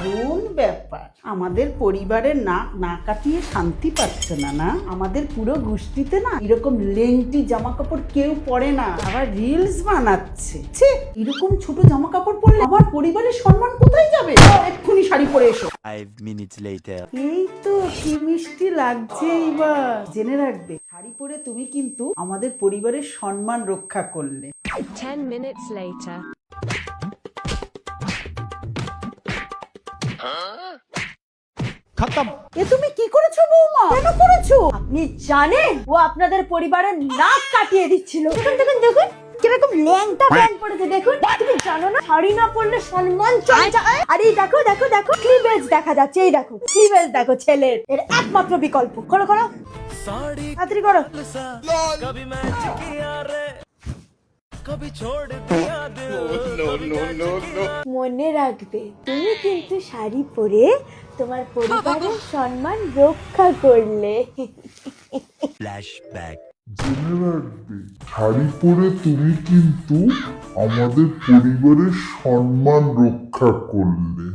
দারুণ ব্যাপার। আমাদের পরিবারের নাক না কাটিয়ে শান্তি পাচ্ছে না। না, আমাদের পুরো গোষ্ঠীতে না এরকম লেংটি জামা কাপড় কেউ পরে না, আবার রিলস বানাচ্ছে। ছি, এরকম ছোট জামা কাপড় পরলে আমার পরিবারের সম্মান কোথায় যাবে? এক্ষুনি শাড়ি পরে এসো। 5 minutes later. এই তো কি মিষ্টি লাগছে। এইবার জেনে রাখবে, শাড়ি পরে তুমি কিন্তু আমাদের পরিবারের সম্মান রক্ষা করলে। 10 minutes later. খতম। এ তুমি কি করেছো বৌমা? কেন করেছো? আপনি জানেন ও আপনাদের পরিবারের নাক কাটিয়ে দিচ্ছিল। দেখুন দেখুন দেখুন কিরকম ল্যাংটা প্যান্ট পরেছে দেখুন। তুমি জানো না শাড়ি না পরলে সম্মান চলে যায়। আর এই দেখো দেখো দেখো ক্লিভেজ দেখা যাচ্ছে। এই দেখো ক্লিভেজ দেখো ছেলের, এর একমাত্র বিকল্প। করো করো তাড়াতাড়ি করো। মনে রাখবে তুমি কিন্তু শাড়ি পরে তোমার পরিবারের সম্মান রক্ষা করলে। Flashback. জেনে রাখবে, শাড়ি পরে তুমি কিন্তু আমাদের পরিবারের সম্মান রক্ষা করলে।